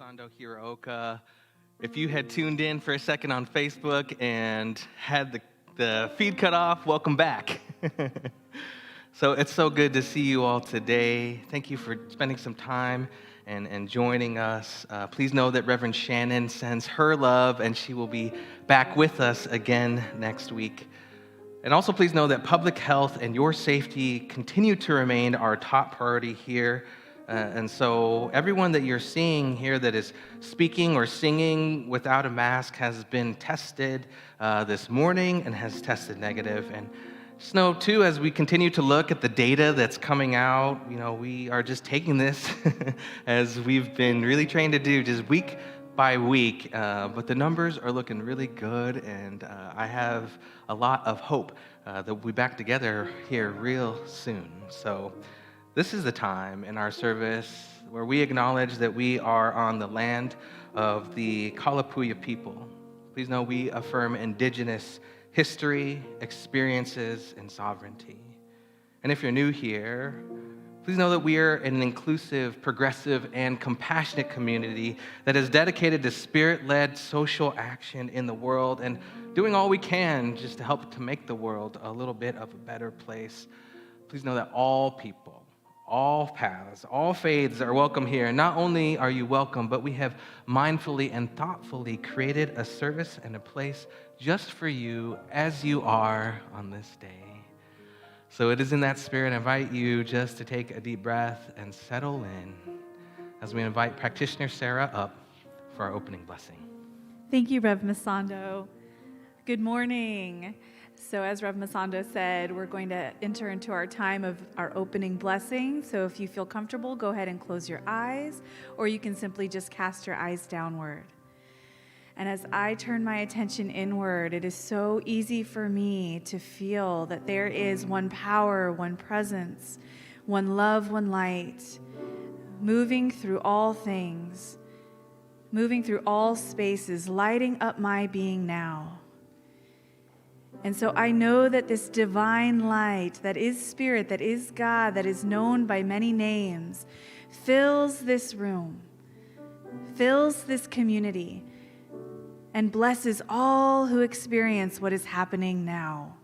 Masando, Hiraoka. If you had tuned in for a second on Facebook and had the feed cut off, welcome back. So it's so good to see you all today. Thank you for spending some time and joining us. Please know that Reverend Shannon sends her love, and she will be back with us again next week. And also please know that public health and your safety continue to remain our top priority here. And so everyone that you're seeing here that is speaking or singing without a mask has been tested this morning and has tested negative. And just know, too, as we continue to look at the data that's coming out, we are just taking this as we've been really trained to do, just week by week. But the numbers are looking really good, and I have a lot of hope that we'll be back together here real soon. So this is the time in our service where we acknowledge that we are on the land of the Kalapuya people. Please know we affirm indigenous history, experiences, and sovereignty. And if you're new here, please know that we are an inclusive, progressive, and compassionate community that is dedicated to spirit-led social action in the world and doing all we can just to help to make the world a little bit of a better place. Please know that all people, all paths, all faiths are welcome here. Not only are you welcome, but we have mindfully and thoughtfully created a service and a place just for you as you are on this day. So it is in that spirit I invite you just to take a deep breath and settle in as we invite practitioner Sarah up for our opening blessing. Thank you, Rev Masando. Good morning. So as Rev Masando said, we're going to enter into our time of our opening blessing. So if you feel comfortable, go ahead and close your eyes, or you can simply just cast your eyes downward. And as I turn my attention inward, it is so easy for me to feel that there is one power, one presence, one love, one light, moving through all things, moving through all spaces, lighting up my being now. And so I know that this divine light that is Spirit, that is God, that is known by many names, fills this room, fills this community, and blesses all who experience what is happening now.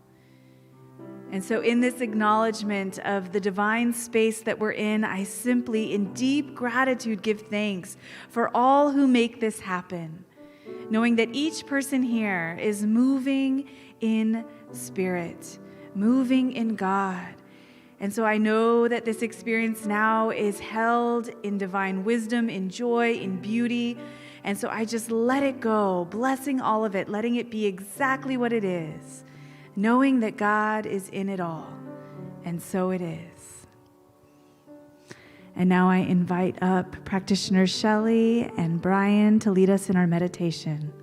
And so in this acknowledgement of the divine space that we're in, I simply, in deep gratitude, give thanks for all who make this happen, knowing that each person here is moving in Spirit, moving in God. And so I know that this experience now is held in divine wisdom, in joy, in beauty. And so I just let it go, blessing all of it, letting it be exactly what it is, knowing that God is in it all. And so it is. And now I invite up practitioners Shelley and Brian to lead us in our meditation.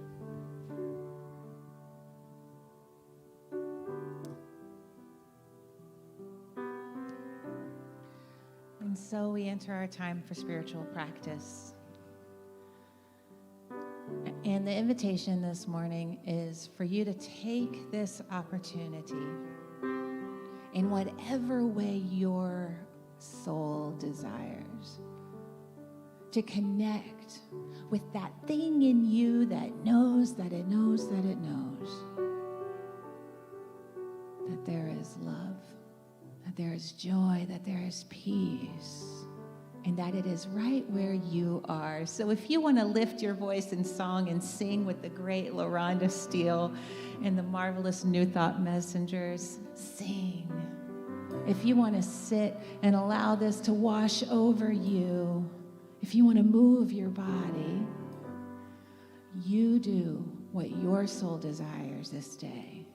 And so we enter our time for spiritual practice. And the invitation this morning is for you to take this opportunity in whatever way your soul desires to connect with that thing in you that knows that it knows that it knows that there is love, that there is joy, that there is peace, and that it is right where you are. So if you want to lift your voice in song and sing with the great LaRonda Steele and the marvelous New Thought Messengers, sing. If you want to sit and allow this to wash over you, if you want to move your body, you do what your soul desires this day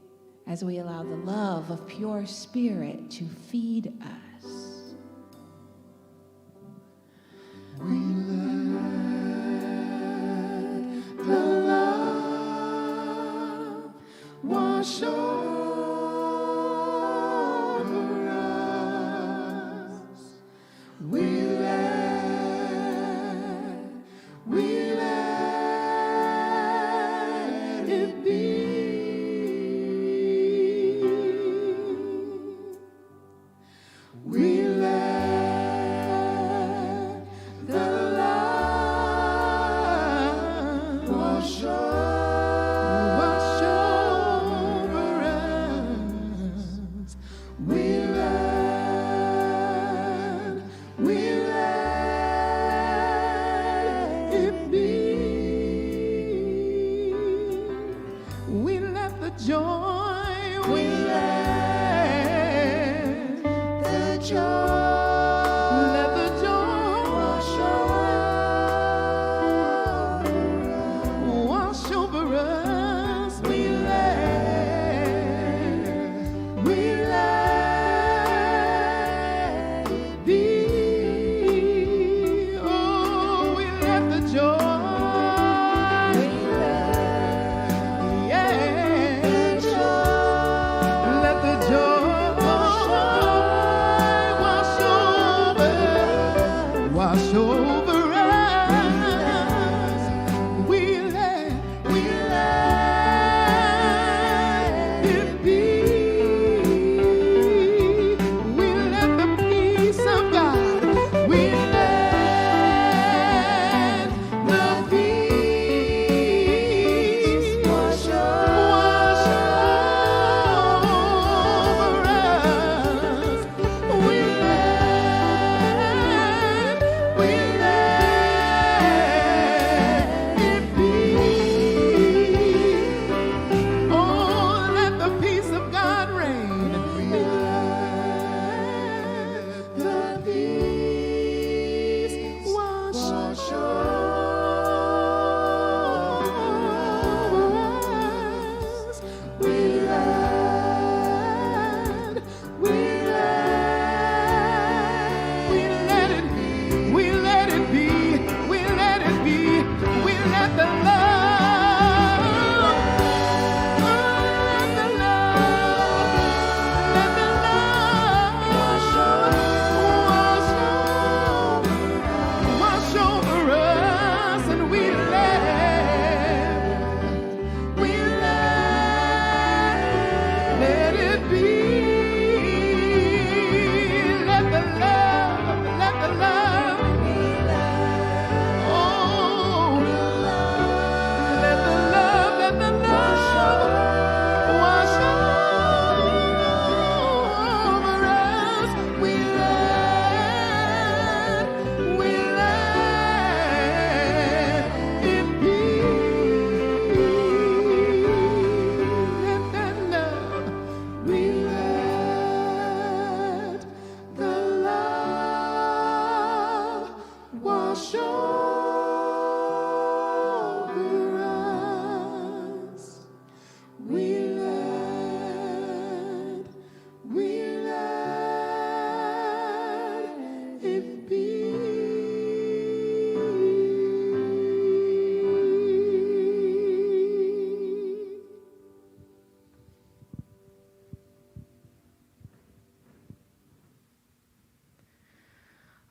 as we allow the love of pure spirit to feed us. We let the love wash over us. We let it be. We let the love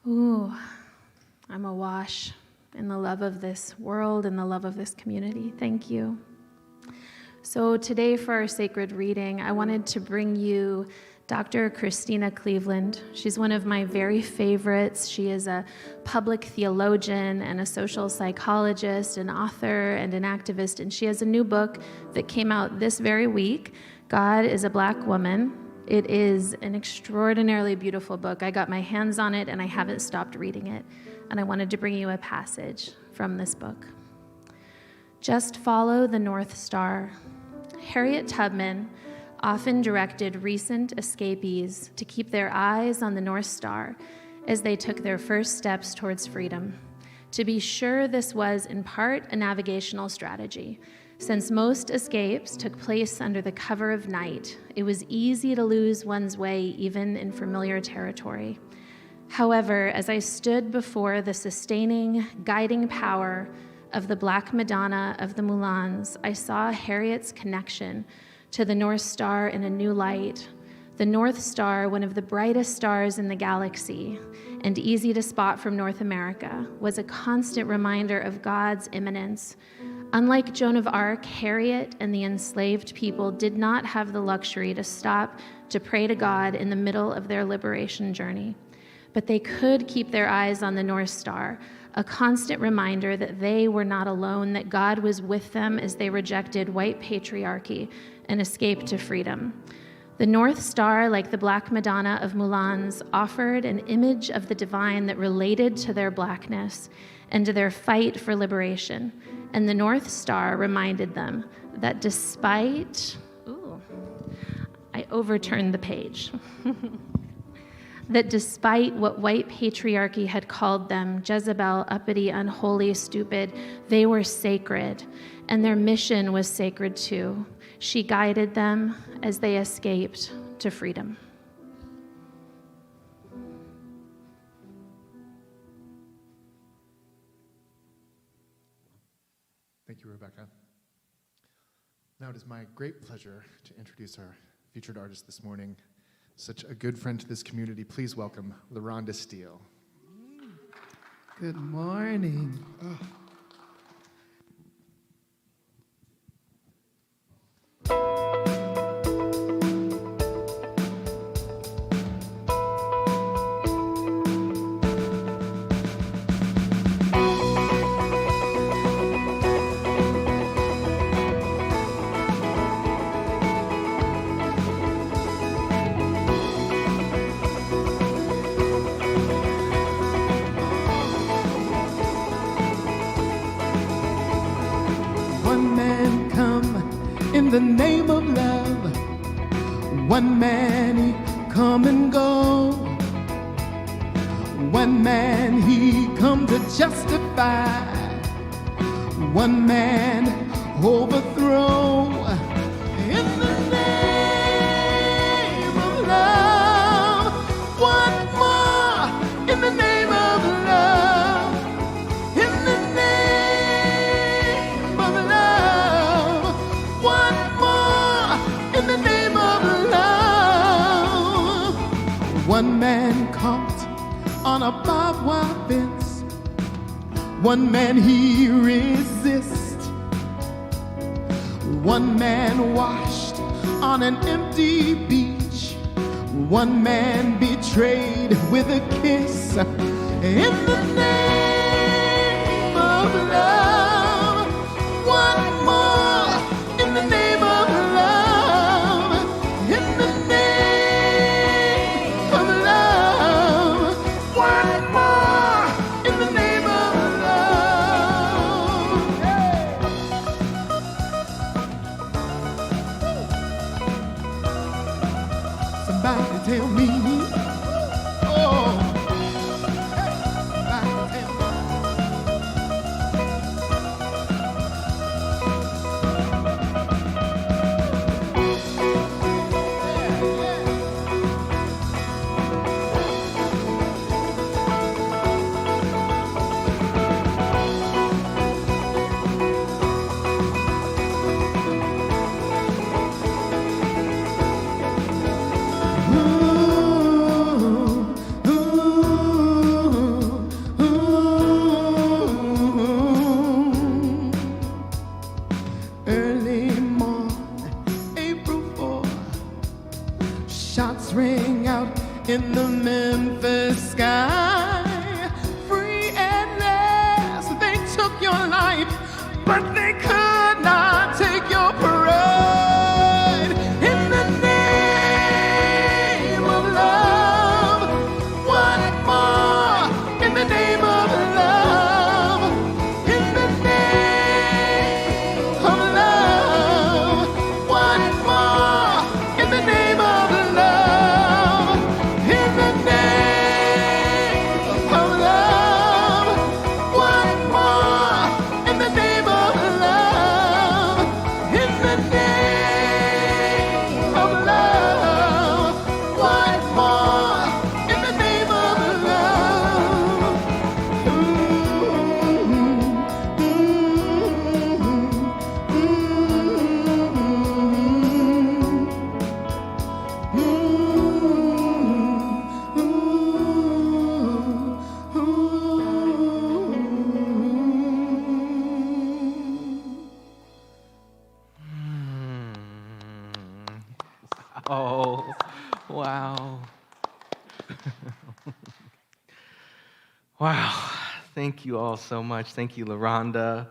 Ooh, I'm awash in the love of this world and the love of this community. Thank you. So today for our sacred reading, I wanted to bring you Dr. Christina Cleveland. She's one of my very favorites. She is a public theologian and a social psychologist, an author and an activist, and she has a new book that came out this very week, God is a Black Woman. It is an extraordinarily beautiful book. I got my hands on it and I haven't stopped reading it, and I wanted to bring you a passage from this book. Just follow the North Star. Harriet Tubman often directed recent escapees to keep their eyes on the North Star as they took their first steps towards freedom. To be sure, this was in part a navigational strategy. Since most escapes took place under the cover of night, it was easy to lose one's way even in familiar territory. However, as I stood before the sustaining, guiding power of the Black Madonna of the Moulins, I saw Harriet's connection to the North Star in a new light. The North Star, one of the brightest stars in the galaxy and easy to spot from North America, was a constant reminder of God's immanence. Unlike Joan of Arc, Harriet and the enslaved people did not have the luxury to stop to pray to God in the middle of their liberation journey. But they could keep their eyes on the North Star, a constant reminder that they were not alone, that God was with them as they rejected white patriarchy and escaped to freedom. The North Star, like the Black Madonna of Moulins, offered an image of the divine that related to their Blackness and to their fight for liberation. And the North Star reminded them that despite, I overturned the page, that despite what white patriarchy had called them, Jezebel, uppity, unholy, stupid, they were sacred, and their mission was sacred too. She guided them as they escaped to freedom. Thank you, Rebecca. Now it is my great pleasure to introduce our featured artist this morning, such a good friend to this community. Please welcome LaRonda Steele. Good morning. One man come in the name of love. One man he come and go. One man he come to justify. One man overthrow. In the name of love. One more in the name of love. In the name of love. One more in the name of love. One man caught on a barbed wire fence. One man he resists. One man washed on an empty beach. One man betrayed with a kiss. In the name of love. One more in the name of love. In the name of love. One more in the name of love. Somebody tell me, oh, somebody tell me. Early morn, April 4, shots ring out in the Memphis sky. Free at last, they took your life, but they could not take your pride. In the name of love, one more in the name of love. In the name of love, one more in the name of love. In the name of love, one more in the name of love. In the name of love, one more in the name of love. Oh, wow. Wow. Thank you all so much. Thank you, LaRonda.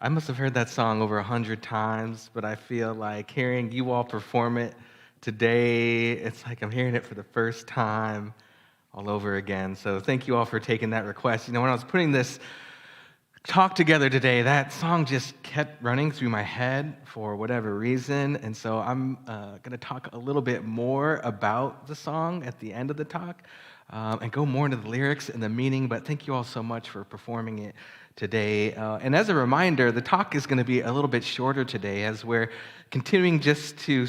I must have heard that song over 100 times, but I feel like hearing you all perform it today, it's like I'm hearing it for the first time all over again. So thank you all for taking that request. You know, when I was putting this talk together today, that song just kept running through my head for whatever reason. And so I'm going to talk a little bit more about the song at the end of the talk and go more into the lyrics and the meaning. But thank you all so much for performing it today. And as a reminder, the talk is going to be a little bit shorter today as we're continuing just to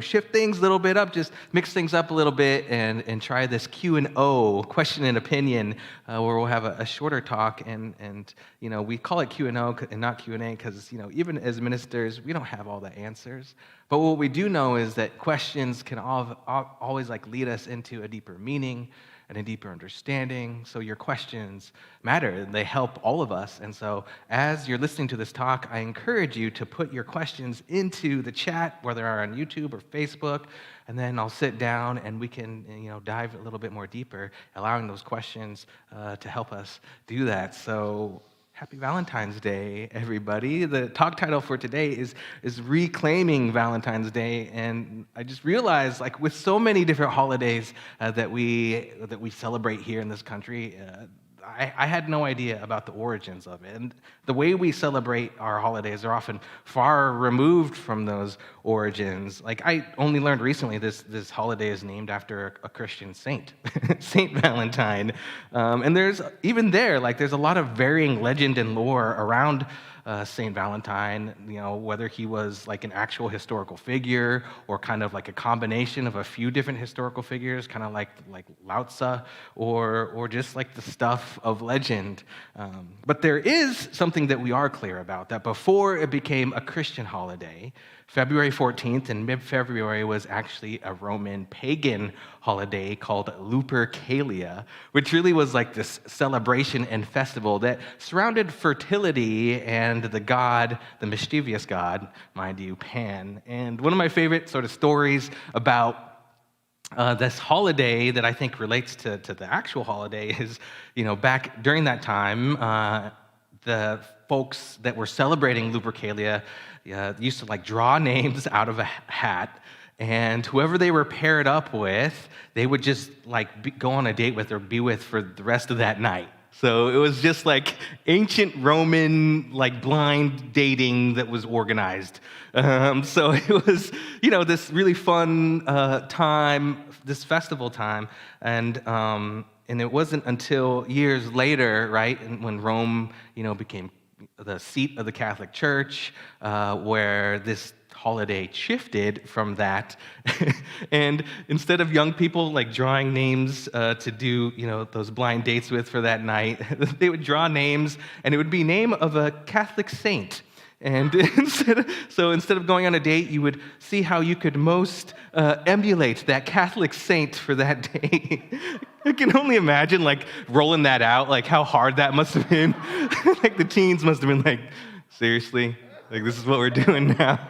shift things a little bit up, just mix things up a little bit and try this Q&O, question and opinion, where we'll have a shorter talk. And we call it Q&O and not Q&A because, even as ministers, we don't have all the answers. But what we do know is that questions can always lead us into a deeper meaning and a deeper understanding. So your questions matter. They help all of us. And so as you're listening to this talk, I encourage you to put your questions into the chat, whether they're on YouTube or Facebook, and then I'll sit down and we can dive a little bit more deeper, allowing those questions to help us do that. So happy Valentine's Day, everybody. The talk title for today is Reclaiming Valentine's Day. And I just realized, with so many different holidays that we celebrate here in this country, I had no idea about the origins of it. And the way we celebrate our holidays are often far removed from those origins. I only learned recently this holiday is named after a Christian saint, Saint Valentine. And there's a lot of varying legend and lore around Saint Valentine, whether he was an actual historical figure or kind of a combination of a few different historical figures, kind of like Lao Tzu, or just the stuff of legend. But there is something that we are clear about, that before it became a Christian holiday, February 14th and mid-February was actually a Roman pagan holiday called Lupercalia, which really was this celebration and festival that surrounded fertility and the mischievous god, mind you, Pan. And one of my favorite sort of stories about this holiday that I think relates to the actual holiday is, back during that time, the folks that were celebrating Lupercalia used to draw names out of a hat, and whoever they were paired up with, they would just go on a date with or be with for the rest of that night. So it was just ancient Roman blind dating that was organized. So it was this really fun time, this festival time, and it wasn't until years later, right, when Rome became the seat of the Catholic Church, where this holiday shifted from that. And instead of young people drawing names to do those blind dates with for that night, they would draw names, and it would be name of a Catholic saint. And instead of going on a date, you would see how you could most emulate that Catholic saint for that day. I can only imagine rolling that out, how hard that must have been. The teens must have been seriously, this is what we're doing now.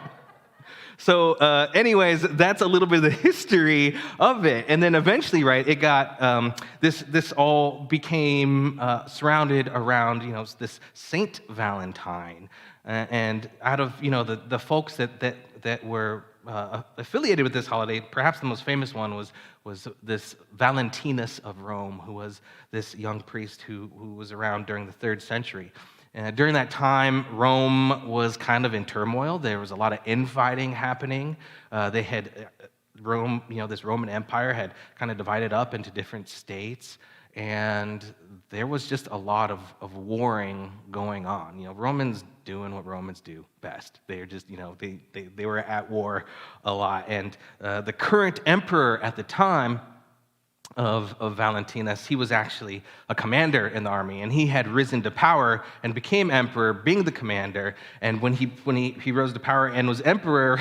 So anyways, that's a little bit of the history of it. And then eventually, right, it got, this all became surrounded around, this Saint Valentine. And out of, the folks that were affiliated with this holiday, perhaps the most famous one was this Valentinus of Rome, who was this young priest who was around during the 3rd century. During that time, Rome was kind of in turmoil. There was a lot of infighting happening. They had Rome, this Roman Empire had kind of divided up into different states, and there was just a lot of warring going on. Romans doing what Romans do best. They are just, they were at war a lot. And the current emperor at the time of Valentinus, he was actually a commander in the army, and he had risen to power and became emperor, being the commander. And when he rose to power and was emperor,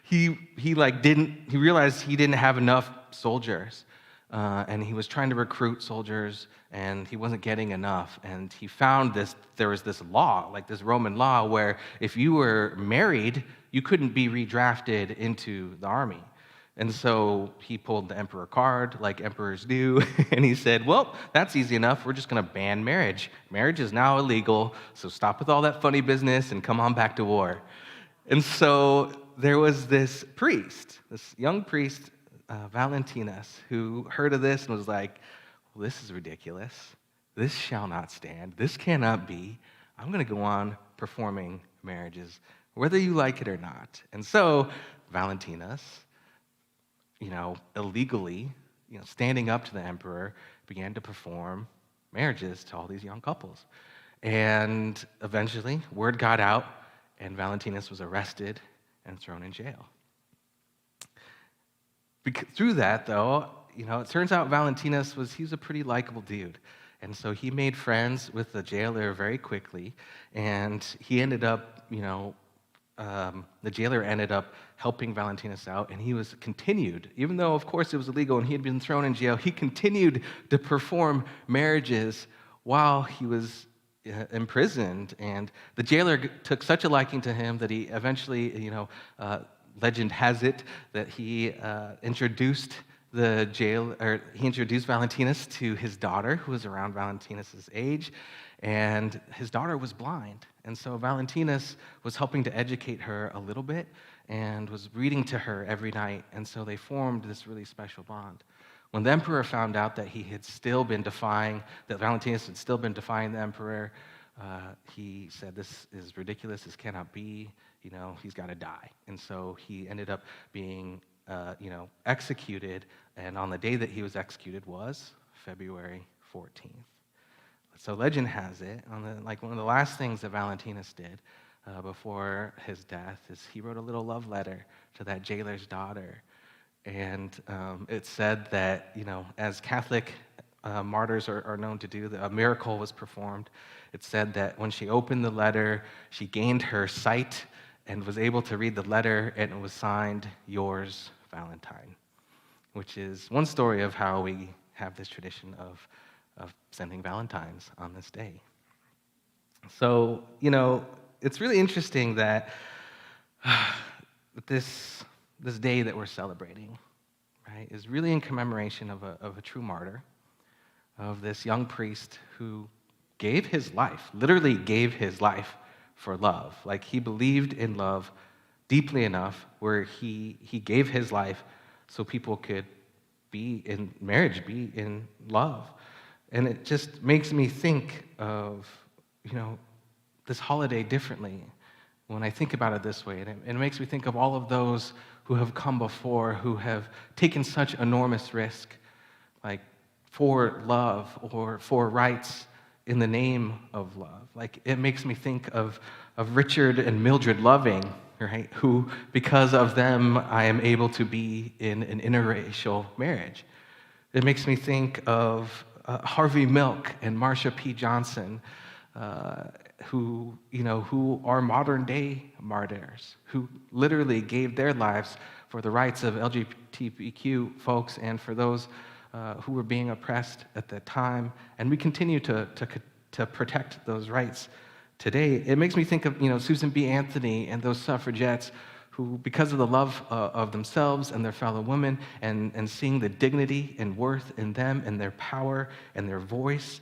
he realized he didn't have enough soldiers, and he was trying to recruit soldiers, and he wasn't getting enough. And he found there was this law, this Roman law, where if you were married, you couldn't be redrafted into the army. And so he pulled the emperor card, like emperors do, and he said, well, that's easy enough. We're just going to ban marriage. Marriage is now illegal, so stop with all that funny business and come on back to war. And so there was this priest, this young priest, Valentinus, who heard of this and was like, well, this is ridiculous. This shall not stand. This cannot be. I'm going to go on performing marriages, whether you like it or not. And so Valentinus, illegally, standing up to the emperor, began to perform marriages to all these young couples. And eventually, word got out, and Valentinus was arrested and thrown in jail. Through that, though, it turns out Valentinus was a pretty likable dude. And so he made friends with the jailer very quickly, and he ended up, the jailer ended up helping Valentinus out, and he was continued, even though, of course, it was illegal and he had been thrown in jail, he continued to perform marriages while he was imprisoned. And the jailer took such a liking to him that he eventually, legend has it that he introduced he introduced Valentinus to his daughter, who was around Valentinus's age, and his daughter was blind. And so Valentinus was helping to educate her a little bit and was reading to her every night, and so they formed this really special bond. When the emperor found out that Valentinus had still been defying the emperor, he said, "This is ridiculous, this cannot be, he's got to die." And so he ended up being executed, and on the day that he was executed was February 14th. So legend has it, one of the last things that Valentinus did before his death is he wrote a little love letter to that jailer's daughter. And it said that, as Catholic martyrs are known to do, a miracle was performed. It said that when she opened the letter, she gained her sight and was able to read the letter, and it was signed, "Yours, Valentine," which is one story of how we have this tradition of sending Valentines on this day. So, it's really interesting that this day that we're celebrating, right, is really in commemoration of a true martyr, of this young priest who gave his life, literally gave his life for love. Like, he believed in love deeply enough where he gave his life so people could be in marriage, be in love. And it just makes me think of, this holiday differently when I think about it this way. And it makes me think of all of those who have come before, who have taken such enormous risk, like for love or for rights in the name of love. Like, it makes me think of Richard and Mildred Loving, right? Who, because of them, I am able to be in an interracial marriage. It makes me think of Harvey Milk and Marsha P. Johnson, who are modern day martyrs, who literally gave their lives for the rights of LGBTQ folks and for those who were being oppressed at the time. And we continue to protect those rights today. It makes me think of, Susan B. Anthony and those suffragettes who, because of the love of themselves and their fellow women and seeing the dignity and worth in them and their power and their voice,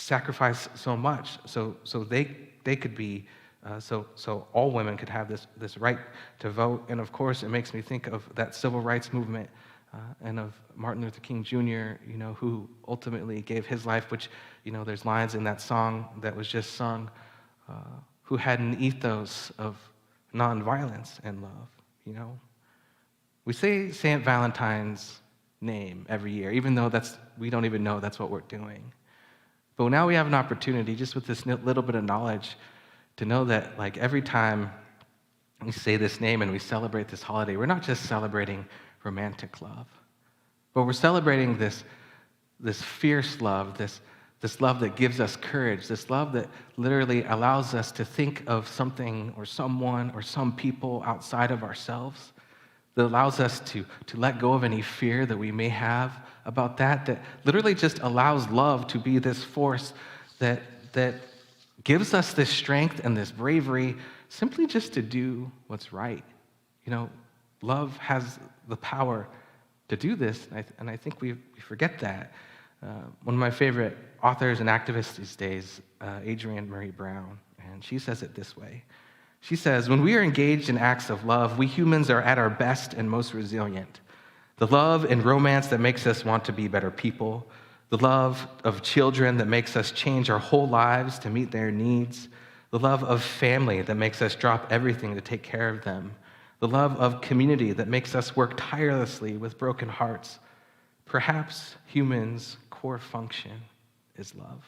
sacrifice so much so they could be, so all women could have this right to vote. And of course, it makes me think of that civil rights movement and of Martin Luther King Jr., who ultimately gave his life, which, there's lines in that song that was just sung, who had an ethos of nonviolence and love, We say St. Valentine's name every year, even though we don't even know that's what we're doing. But now we have an opportunity, just with this little bit of knowledge, to know that, like, every time we say this name and we celebrate this holiday, we're not just celebrating romantic love, but we're celebrating this fierce love, this love that gives us courage, this love that literally allows us to think of something or someone or some people outside of ourselves, that allows us to let go of any fear that we may have about that literally just allows love to be this force that gives us this strength and this bravery simply just to do what's right. Love has the power to do this, and I think we forget that. One of my favorite authors and activists these days, Adrienne Marie Brown, and she says it this way. She says, "When we are engaged in acts of love, we humans are at our best and most resilient. The love and romance that makes us want to be better people, the love of children that makes us change our whole lives to meet their needs, the love of family that makes us drop everything to take care of them, the love of community that makes us work tirelessly with broken hearts. Perhaps humans' core function is love.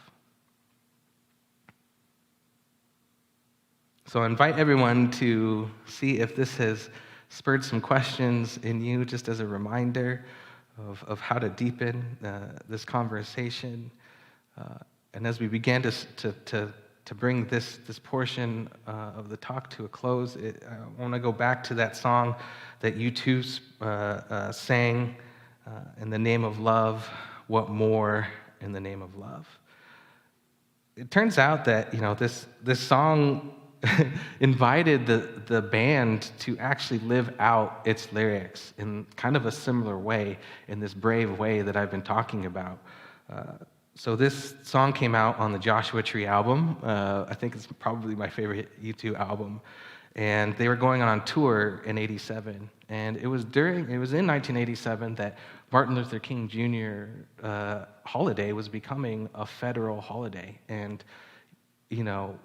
So I invite everyone to see if this has spurred some questions in you, just as a reminder of how to deepen this conversation. And as we began to bring this portion of the talk to a close, I want to go back to that song that you two sang, In the Name of Love, What More in the Name of Love? It turns out that, this song invited the band to actually live out its lyrics in kind of a similar way, in this brave way that I've been talking about. So this song came out on the Joshua Tree album. I think it's probably my favorite U2 album. And they were going on tour in '87. And it was in 1987 that Martin Luther King Jr. Holiday was becoming a federal holiday. And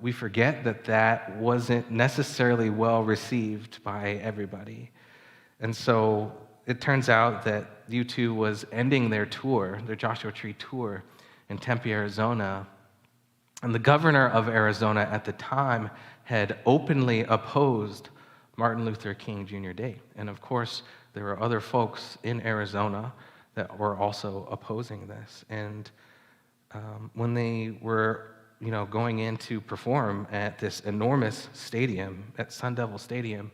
we forget that wasn't necessarily well received by everybody. And so it turns out that U2 was ending their tour, their Joshua Tree tour, in Tempe, Arizona. And the governor of Arizona at the time had openly opposed Martin Luther King Jr. Day. And of course, there were other folks in Arizona that were also opposing this. And when they were going in to perform at this enormous stadium, at Sun Devil Stadium,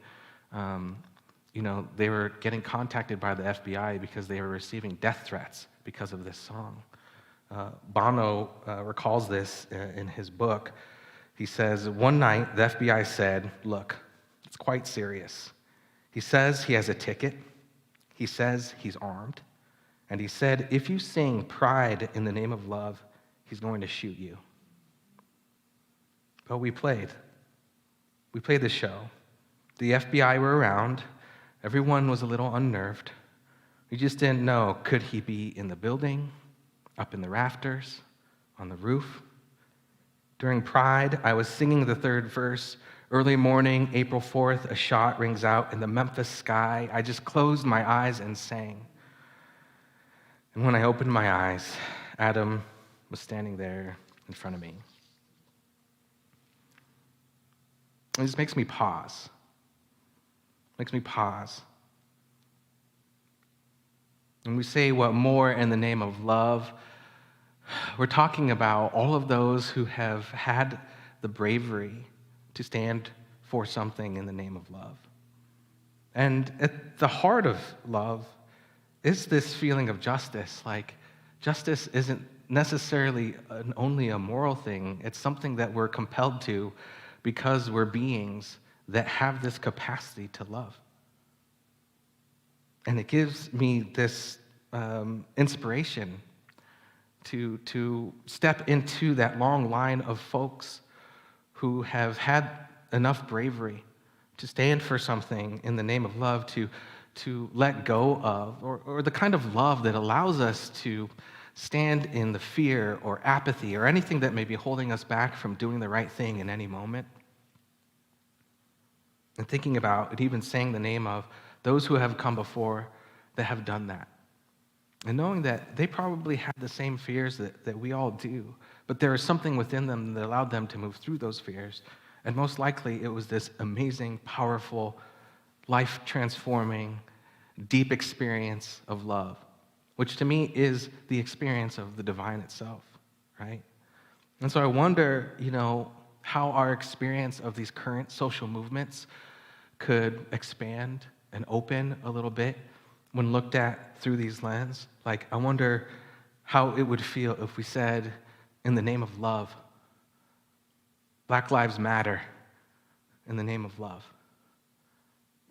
they were getting contacted by the FBI because they were receiving death threats because of this song. Bono recalls this in his book. He says, one night the FBI said, look, it's quite serious. He says he has a ticket. He says he's armed. And he said, if you sing Pride in the Name of Love, he's going to shoot you. But we played. We played the show. The FBI were around. Everyone was a little unnerved. We just didn't know, could he be in the building, up in the rafters, on the roof? During Pride, I was singing the third verse. Early morning, April 4th, a shot rings out in the Memphis sky. I just closed my eyes and sang. And when I opened my eyes, Adam was standing there in front of me. It just makes me pause. When we say what more in the name of love, we're talking about all of those who have had the bravery to stand for something in the name of love. And at the heart of love is this feeling of justice. Like, justice isn't necessarily only a moral thing. It's something that we're compelled to because we're beings that have this capacity to love. And it gives me this inspiration to step into that long line of folks who have had enough bravery to stand for something in the name of love, to let go of, or the kind of love that allows us to stand in the fear or apathy or anything that may be holding us back from doing the right thing in any moment. And thinking about and even saying the name of those who have come before that have done that. And knowing that they probably had the same fears that we all do, but there is something within them that allowed them to move through those fears. And most likely it was this amazing, powerful, life-transforming, deep experience of love, which to me is the experience of the divine itself, right? And so I wonder, how our experience of these current social movements could expand and open a little bit when looked at through these lenses. Like, I wonder how it would feel if we said, in the name of love, Black Lives Matter, in the name of love.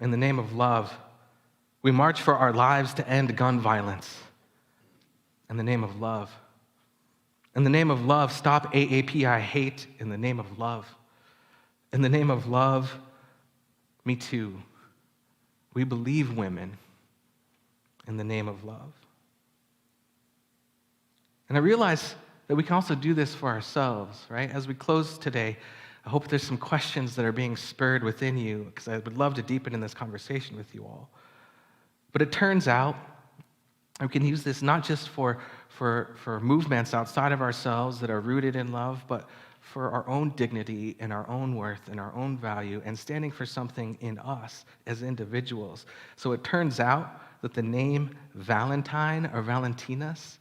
In the name of love, we march for our lives to end gun violence. In the name of love. In the name of love, stop AAPI hate. In the name of love. In the name of love, me too. We believe women. In the name of love. And I realize that we can also do this for ourselves, right? As we close today, I hope there's some questions that are being spurred within you, because I would love to deepen in this conversation with you all. But it turns out we can use this not just for for movements outside of ourselves that are rooted in love, but for our own dignity and our own worth and our own value, and standing for something in us as individuals. So it turns out that the name Valentine or Valentinus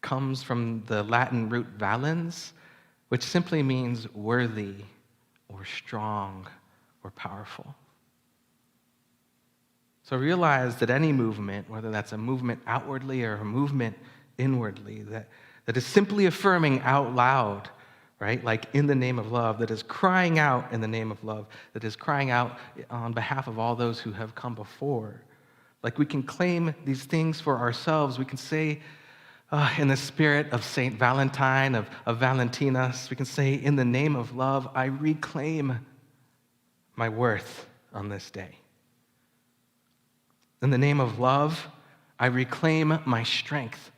comes from the Latin root valens, which simply means worthy or strong or powerful. So realize that any movement, whether that's a movement outwardly or a movement inwardly, that is simply affirming out loud, right? Like in the name of love, that is crying out in the name of love, that is crying out on behalf of all those who have come before. Like we can claim these things for ourselves. We can say in the spirit of Saint Valentine, of Valentinus, we can say, in the name of love, I reclaim my worth on this day. In the name of love, I reclaim my strength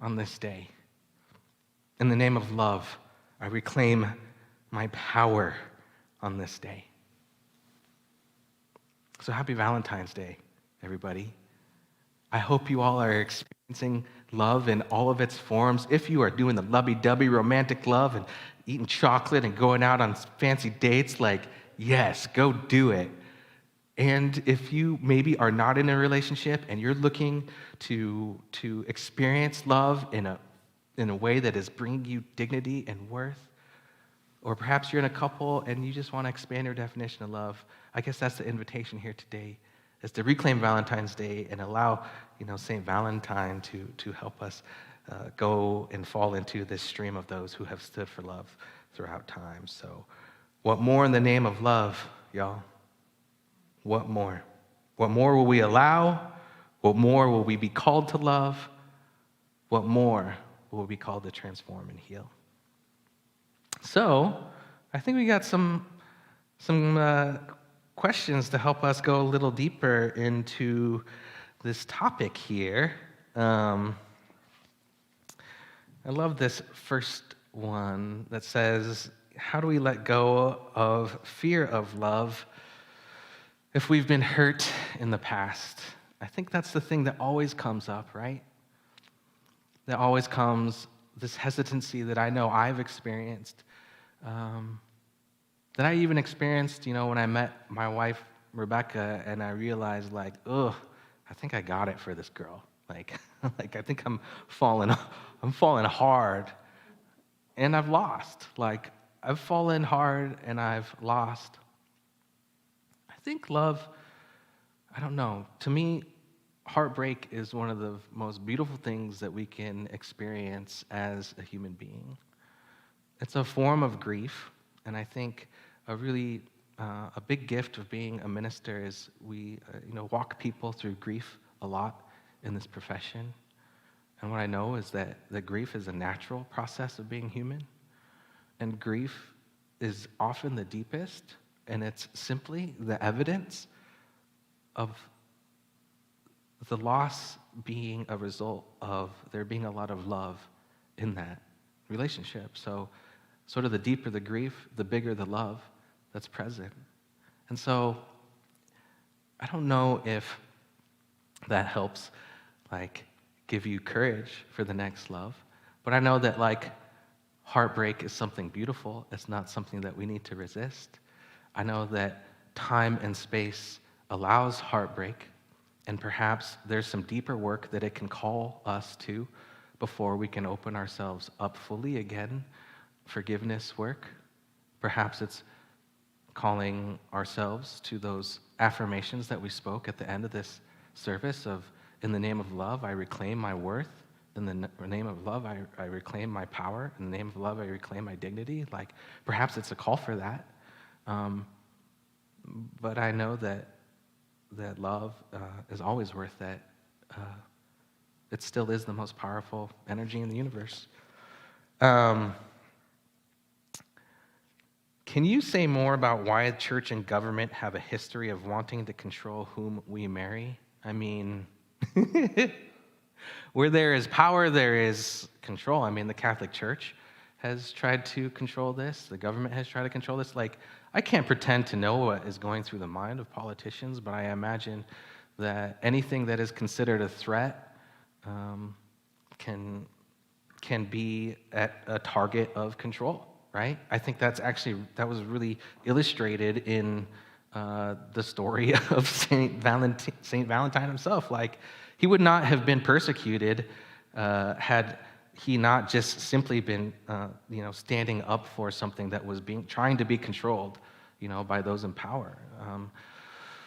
on this day. In the name of love, I reclaim my power on this day. So happy Valentine's Day, everybody. I hope you all are experiencing love in all of its forms. If you are doing the lovey-dovey romantic love and eating chocolate and going out on fancy dates, like, yes, go do it. And if you maybe are not in a relationship and you're looking to experience love in a way that is bringing you dignity and worth, or perhaps you're in a couple and you just want to expand your definition of love, I guess that's the invitation here today, is to reclaim Valentine's Day and allow, Saint Valentine to help us go and fall into this stream of those who have stood for love throughout time. So, what more in the name of love, y'all? What more? What more will we allow? What more will we be called to love? What more will we be called to transform and heal? So, I think we got some questions to help us go a little deeper into this topic here. I love this first one that says, how do we let go of fear of love if we've been hurt in the past? I think that's the thing that always comes up, right? That always comes, this hesitancy that I know I've experienced, that I even experienced, when I met my wife, Rebecca, and I realized, I think I got it for this girl. I think I'm falling hard, and I've lost. I've fallen hard and I've lost. I think love, I don't know, to me, heartbreak is one of the most beautiful things that we can experience as a human being. It's a form of grief, and I think a big gift of being a minister is we walk people through grief a lot in this profession. And what I know is that grief is a natural process of being human, and grief is often the deepest, and it's simply the evidence of the loss being a result of there being a lot of love in that relationship. So sort of the deeper the grief, the bigger the love that's present. And so I don't know if that helps give you courage for the next love, but I know that heartbreak is something beautiful. It's not something that we need to resist. I know that time and space allows heartbreak, and perhaps there's some deeper work that it can call us to before we can open ourselves up fully again. Forgiveness work. Perhaps it's calling ourselves to those affirmations that we spoke at the end of this service of, in the name of love, I reclaim my worth. In the name of love, I reclaim my power. In the name of love, I reclaim my dignity. Perhaps it's a call for that. But I know that love is always worth that. It still is the most powerful energy in the universe. Can you say more about why the church and government have a history of wanting to control whom we marry? I mean, where there is power, there is control. I mean, the Catholic Church has tried to control this. The government has tried to control this. I can't pretend to know what is going through the mind of politicians, but I imagine that anything that is considered a threat can can be at a target of control, right? I think that was really illustrated in the story of Saint Valentine himself. Like, he would not have been persecuted had he not just simply been, standing up for something that was trying to be controlled, by those in power.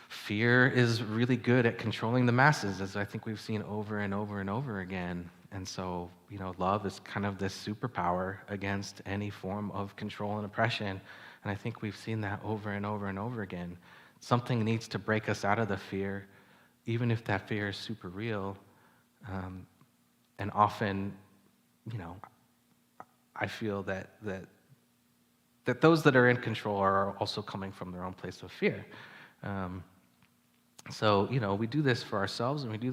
Fear is really good at controlling the masses, as I think we've seen over and over and over again. And so, love is kind of this superpower against any form of control and oppression. And I think we've seen that over and over and over again. Something needs to break us out of the fear, even if that fear is super real. And often, I feel that those that are in control are also coming from their own place of fear. So, we do this for ourselves, and we do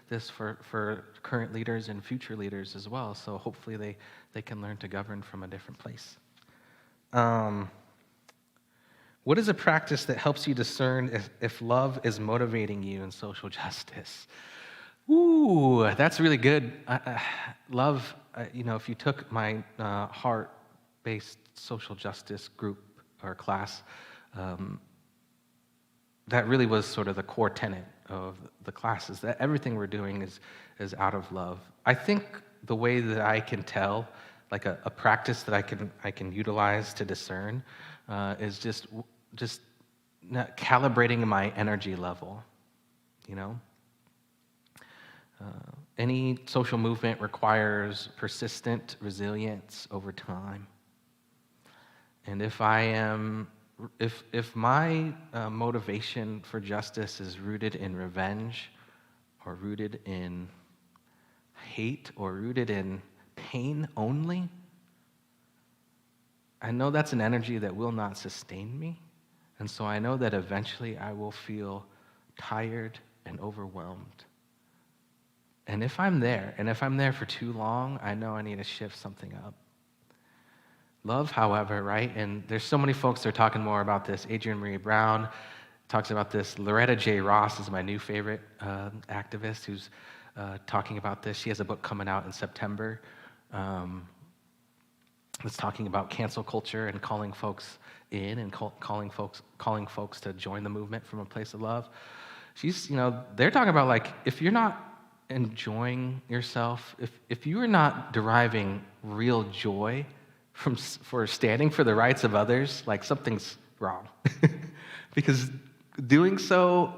this for current leaders and future leaders as well. So hopefully they can learn to govern from a different place. What is a practice that helps you discern if love is motivating you in social justice? Ooh, that's really good. Love, if you took my heart-based social justice group or class, that really was sort of the core tenet of the classes, that everything we're doing is out of love. I think the way that I can tell, like a practice that I can utilize to discern, is just calibrating my energy level, Any social movement requires persistent resilience over time. And if my motivation for justice is rooted in revenge, or rooted in hate, or rooted in pain only, I know that's an energy that will not sustain me. And so I know that eventually I will feel tired and overwhelmed. And if I'm there for too long, I know I need to shift something up. Love, however, right? And there's so many folks that are talking more about this. Adrienne Marie Brown talks about this. Loretta J. Ross is my new favorite activist who's talking about this. She has a book coming out in September that's talking about cancel culture and calling folks in and calling folks to join the movement from a place of love. They're talking about, like, if you're not enjoying yourself, if you are not deriving real joy for standing for the rights of others, like, something's wrong. Because doing so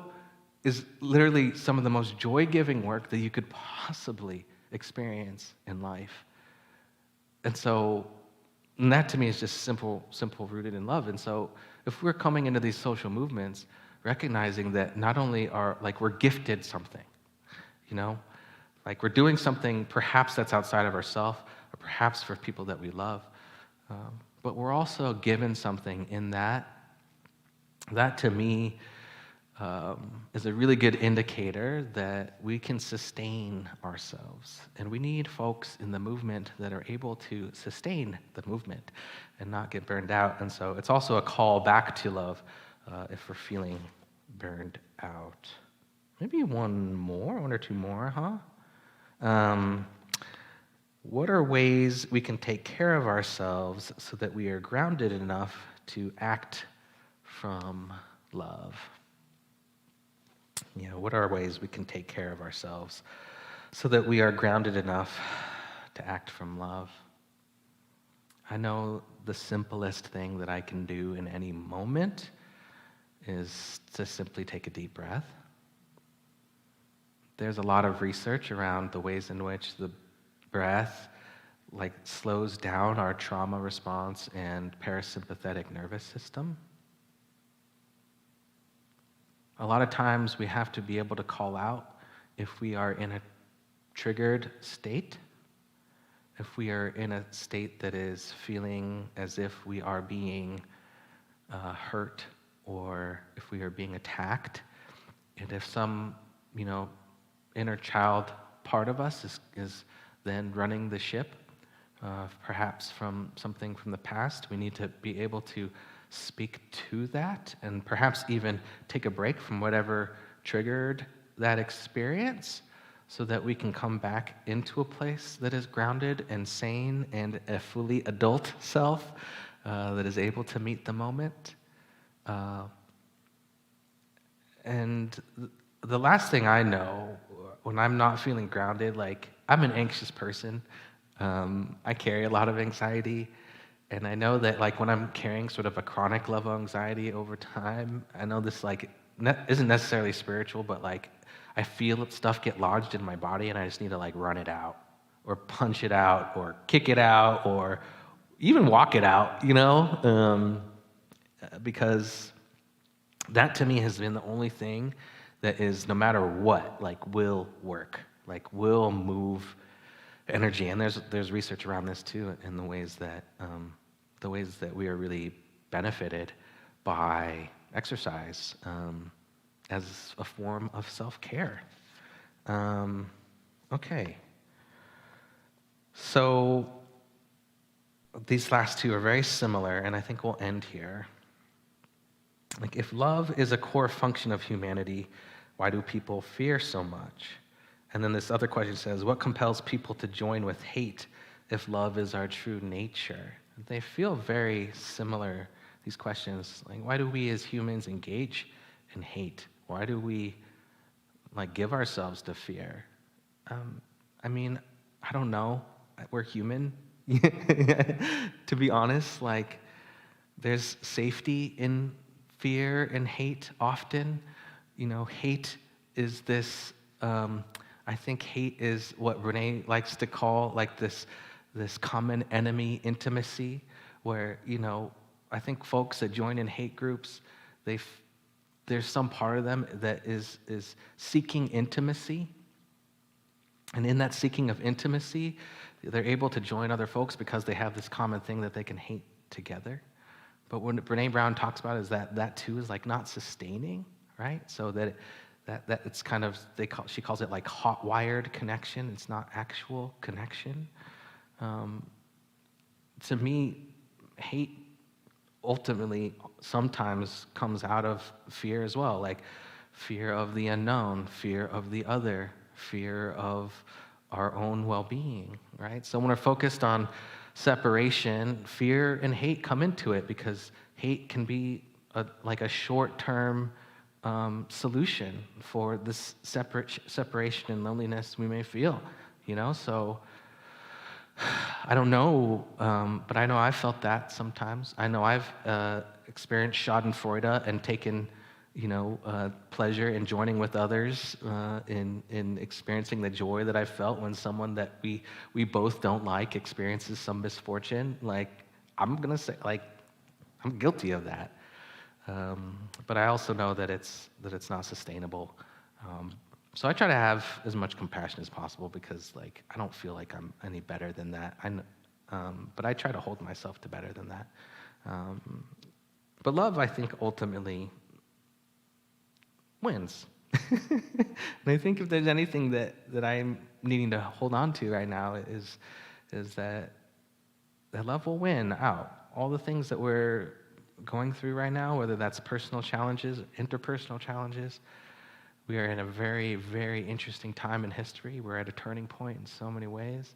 is literally some of the most joy-giving work that you could possibly experience in life. And that to me is just simple rooted in love. And so if we're coming into these social movements, recognizing that not only we're gifted something, like we're doing something perhaps that's outside of ourselves, or perhaps for people that we love, but we're also given something in that. That to me is a really good indicator that we can sustain ourselves. And we need folks in the movement that are able to sustain the movement and not get burned out. And so it's also a call back to love if we're feeling burned out. Maybe one or two more, huh? What are ways we can take care of ourselves so that we are grounded enough to act from love? What are ways we can take care of ourselves so that we are grounded enough to act from love? I know the simplest thing that I can do in any moment is to simply take a deep breath. There's a lot of research around the ways in which the breath slows down our trauma response and parasympathetic nervous system. A lot of times we have to be able to call out if we are in a triggered state, if we are in a state that is feeling as if we are being hurt, or if we are being attacked, and if some, inner child part of us is then running the ship, perhaps from something from the past, we need to be able to speak to that and perhaps even take a break from whatever triggered that experience so that we can come back into a place that is grounded and sane and a fully adult self that is able to meet the moment. And the last thing I know, when I'm not feeling grounded, like, I'm an anxious person. I carry a lot of anxiety. And I know that, like, when I'm carrying sort of a chronic level of anxiety over time, I know this, like, isn't necessarily spiritual, but, like, I feel stuff get lodged in my body and I just need to, like, run it out or punch it out or kick it out or even walk it out, you know? Because that to me has been the only thing that is, no matter what, like, will work, like, will move energy. And there's research around this too, in the ways that we are really benefited by exercise as a form of self-care. Okay. So these last two are very similar, and I think we'll end here. Like, if love is a core function of humanity, why do people fear so much? And then this other question says, what compels people to join with hate if love is our true nature? They feel very similar, these questions. Like, why do we as humans engage in hate? Why do we, like, give ourselves to fear? I mean, I don't know. We're human. To be honest, like, there's safety in fear and hate often. You know, hate is this, I think hate is what Renee likes to call, like, this common enemy intimacy, where, you know, I think folks that join in hate groups, there's some part of them that is seeking intimacy. And in that seeking of intimacy, they're able to join other folks because they have this common thing that they can hate together. But what Brene Brown talks about is that too is, like, not sustaining, right? So that it's kind of, she calls it, like, hot-wired connection. It's not actual connection. To me, hate ultimately sometimes comes out of fear as well, like fear of the unknown, fear of the other, fear of our own well-being, right? So when we're focused on separation, fear and hate come into it, because hate can be like a short-term solution for this separation and loneliness we may feel, you know? So I don't know, but I know I've felt that sometimes. I know I've experienced Schadenfreude and taken, you know, pleasure in joining with others in experiencing the joy that I felt when someone that we both don't like experiences some misfortune. Like, I'm gonna say, like, I'm guilty of that. But I also know that it's not sustainable. So I try to have as much compassion as possible, because, like, I don't feel like I'm any better than that. But I try to hold myself to better than that. But love, I think, ultimately wins. And I think if there's anything that I'm needing to hold on to right now is that love will win out. All the things that we're going through right now, whether that's personal challenges, interpersonal challenges, we are in a very, very interesting time in history. We're at a turning point in so many ways.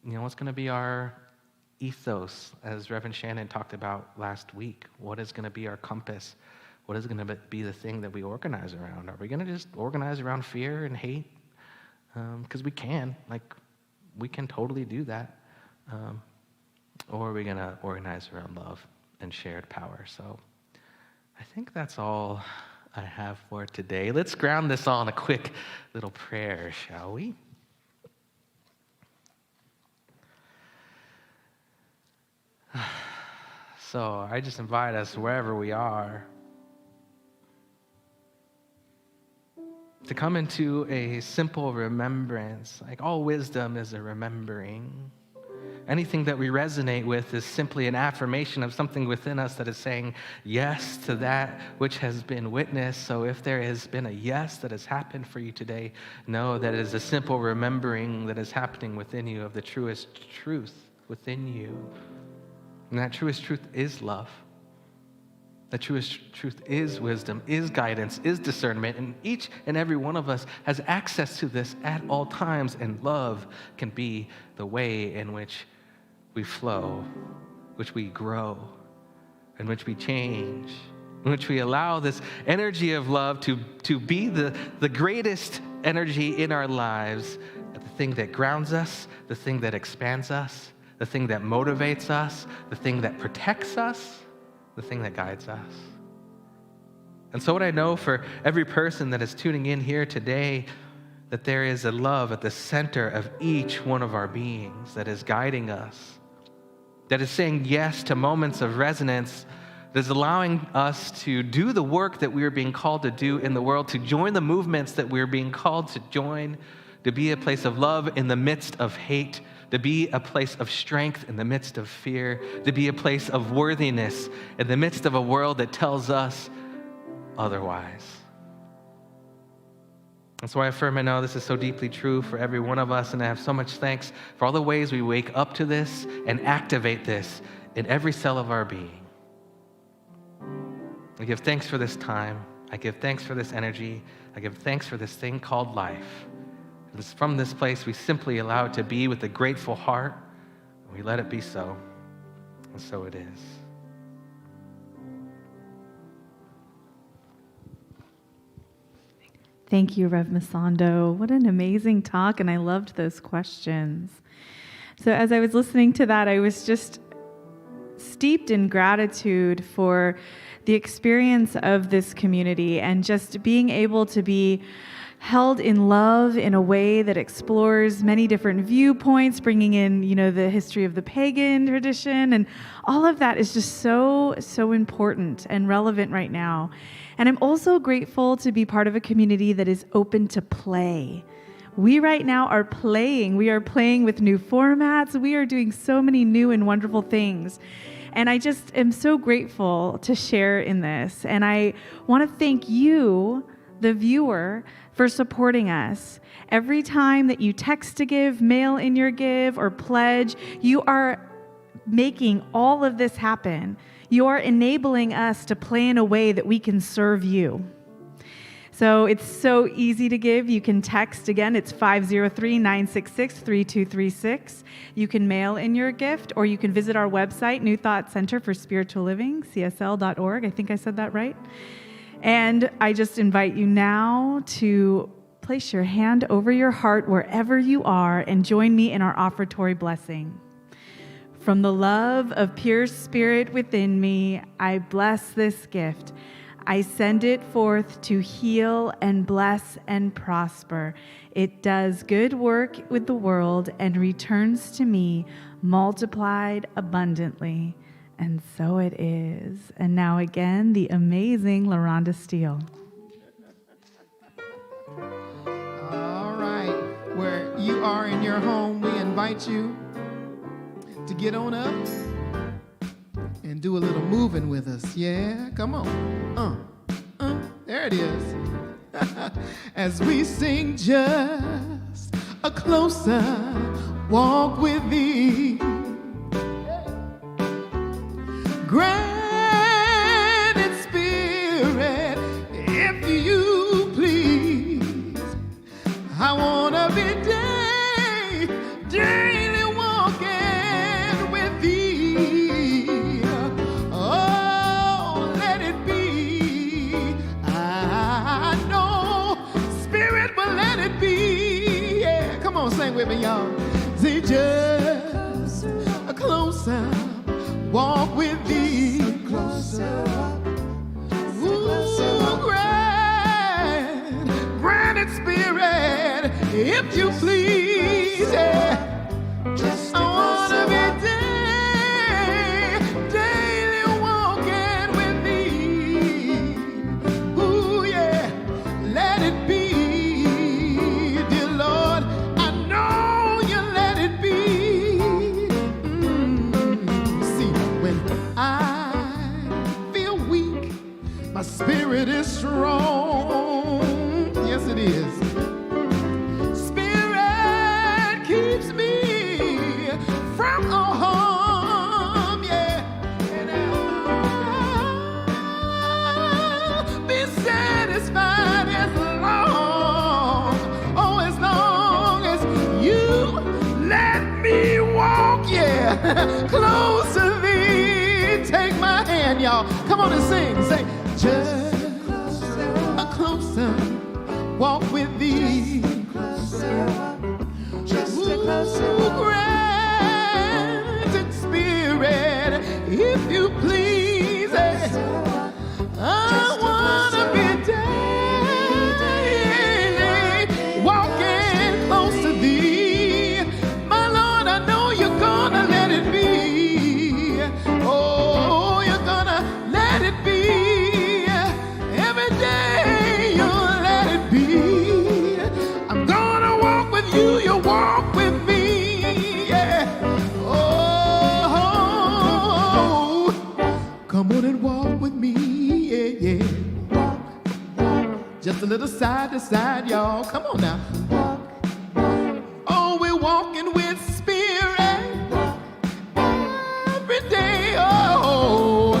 You know, what's going to be our ethos, as Reverend Shannon talked about last week? What is going to be our compass? What is going to be the thing that we organize around? Are we going to just organize around fear and hate? Because we can totally do that. Or are we going to organize around love and shared power? So I think that's all I have for today. Let's ground this all in a quick little prayer, shall we? So I just invite us, wherever we are, to come into a simple remembrance. Like, all wisdom is a remembering. Anything that we resonate with is simply an affirmation of something within us that is saying yes to that which has been witnessed. So if there has been a yes that has happened for you today, know that it is a simple remembering that is happening within you of the truest truth within you. And that truest truth is love. The truth is wisdom, is guidance, is discernment, and each and every one of us has access to this at all times, and love can be the way in which we flow, which we grow, in which we change, in which we allow this energy of love to be the greatest energy in our lives, the thing that grounds us, the thing that expands us, the thing that motivates us, the thing that protects us, the thing that guides us. And so what I know for every person that is tuning in here today, that there is a love at the center of each one of our beings that is guiding us, that is saying yes to moments of resonance, that is allowing us to do the work that we are being called to do in the world, to join the movements that we're being called to join, to be a place of love in the midst of hate, to be a place of strength in the midst of fear, to be a place of worthiness in the midst of a world that tells us otherwise. And so I affirm I know this is so deeply true for every one of us, and I have so much thanks for all the ways we wake up to this and activate this in every cell of our being. I give thanks for this time. I give thanks for this energy. I give thanks for this thing called life. From this place, we simply allow it to be with a grateful heart. We let it be so. And so it is. Thank you, Rev Masando. What an amazing talk, and I loved those questions. So as I was listening to that, I was just steeped in gratitude for the experience of this community and just being able to be held in love in a way that explores many different viewpoints, bringing in, the history of the pagan tradition, and all of that is just so important and relevant right now. And I'm also grateful to be part of a community that is open to play. We right now are playing. We are playing with new formats. We are doing so many new and wonderful things. And I just am so grateful to share in this. And I want to thank you, the viewer, for supporting us. Every time that you text to give, mail in your give, or pledge, you are making all of this happen. You are enabling us to play in a way that we can serve you. So it's so easy to give. You can text, again, it's 503-966-3236. You can mail in your gift, or you can visit our website, New Thought Center for Spiritual Living, csl.org. I think I said that right. And I just invite you now to place your hand over your heart wherever you are and join me in our offertory blessing. From the love of pure spirit within me, I bless this gift. I send it forth to heal and bless and prosper. It does good work with the world and returns to me multiplied abundantly. And so it is. And now again, the amazing LaRonda Steele. All right. Where you are in your home, we invite you to get on up and do a little moving with us. Yeah, come on. There it is. As we sing just a closer walk with thee. Granted Spirit, if you please, I want to be daily walking with thee. Oh, let it be. I know, Spirit, but let it be. Yeah, come on, sing with me, y'all. Say just a closer walk with thee. Ooh, granted Spirit, if you please, yeah. I wanna be daily walking with thee. Ooh, yeah, let it be, dear Lord. I know you let it be. I feel weak, my spirit is strong. Yes, it is. Spirit keeps me from all harm, yeah. And close to thee. Take my hand, y'all. Come on and sing. Say, just a closer walk with thee. Ooh, granted spirit, if you please. I wanna be daily walking close to thee. My Lord, I know you're gonna let it be. Oh, you're gonna let it be. Every day you'll let it be. I'm gonna walk with you, you walk with me. Yeah. Oh, come on and walk with me. Yeah, yeah. Just a little side to side, y'all. Come on now. Oh, we're walking with spirit every day. Oh,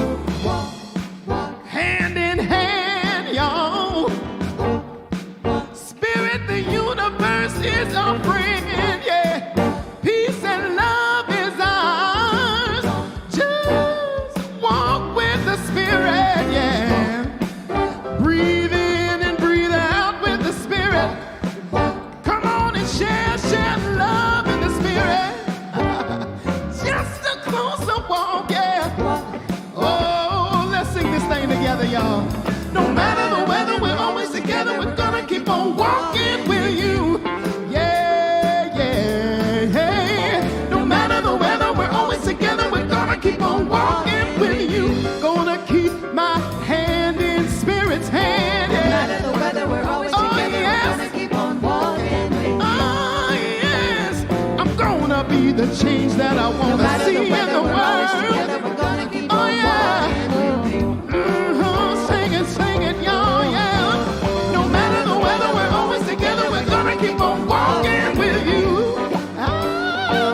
hand in hand, y'all. Spirit, the universe is our friend. Yeah, peace and love is ours. Just walk with the spirit. Yeah, breathe in and breathe out with the spirit. Come on and share love in the spirit. Just a closer walk, yeah. Oh, let's sing this thing together, y'all. No matter the weather, we're always together. We're gonna keep on walking with you. Yeah, yeah, hey. No matter the weather, we're always together. We're gonna keep on walking with you. Gonna keep my hand in spirit's hand. Yeah. No matter the weather, we're always together. Yes. We're gonna keep on walking with you. Oh, yes. I'm gonna be the change that I want No to matter see the in weather, the we're always world. together. We're gonna keep Oh, on yeah. walking with you. Sing it, y'all, yeah. No matter the weather, we're always together. We're gonna keep on walking with you. I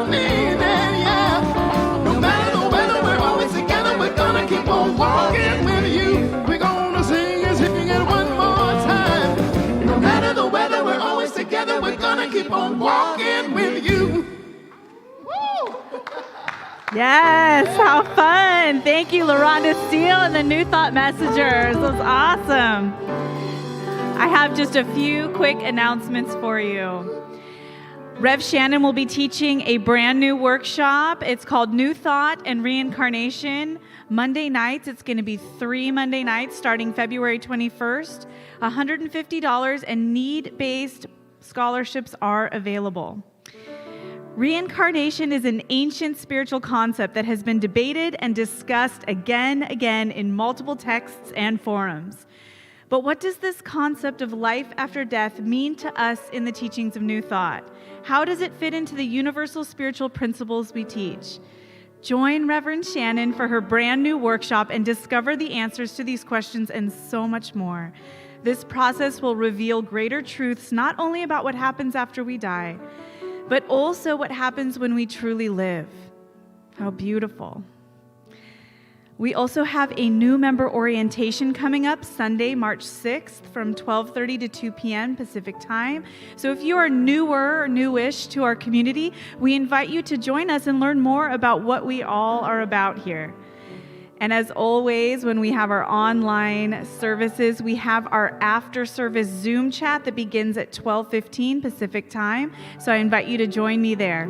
mean it, yeah. No matter the weather, we're always together. We're gonna keep on walking with you. We're gonna sing it one more time. No matter the weather, we're always together. We're gonna keep on walking with you. Woo! Yes, how fun. Thank you, LaRonda Steele and the New Thought Messengers. That was awesome. I have just a few quick announcements for you. Rev Shannon will be teaching a brand new workshop. It's called New Thought and Reincarnation. Monday nights, it's going to be 3 Monday nights starting February 21st. $150 and need-based scholarships are available. Reincarnation is an ancient spiritual concept that has been debated and discussed again in multiple texts and forums. But what does this concept of life after death mean to us in the teachings of New Thought? How does it fit into the universal spiritual principles we teach? Join Reverend Shannon for her brand new workshop and discover the answers to these questions and so much more. This process will reveal greater truths not only about what happens after we die, but also what happens when we truly live. How beautiful. We also have a new member orientation coming up Sunday, March 6th from 12:30 to 2 p.m. Pacific time. So if you are newer or newish to our community, we invite you to join us and learn more about what we all are about here. And as always, when we have our online services, we have our after-service Zoom chat that begins at 12:15 Pacific time. So I invite you to join me there.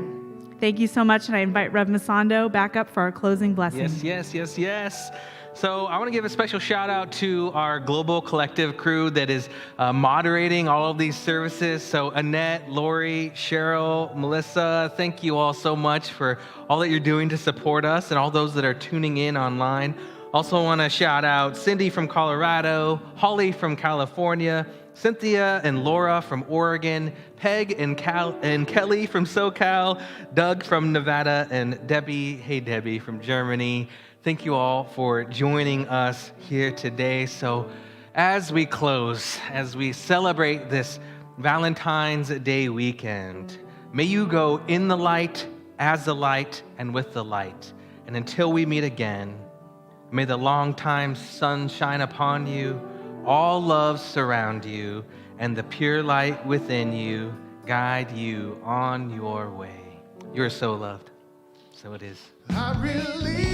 Thank you so much, and I invite Rev Masando back up for our closing blessing. Yes. So I want to give a special shout out to our global collective crew that is moderating all of these services. So Annette, Lori, Cheryl, Melissa, thank you all so much for all that you're doing to support us and all those that are tuning in online. Also want to shout out Cindy from Colorado, Holly from California, Cynthia and Laura from Oregon, Peg and Kelly from SoCal, Doug from Nevada, and Debbie, hey Debbie, from Germany. Thank you all for joining us here today. So as we close, as we celebrate this Valentine's Day weekend, may you go in the light, as the light, and with the light. And until we meet again, may the long-time sun shine upon you, all love surround you, and the pure light within you guide you on your way. You're so loved. So it is. I really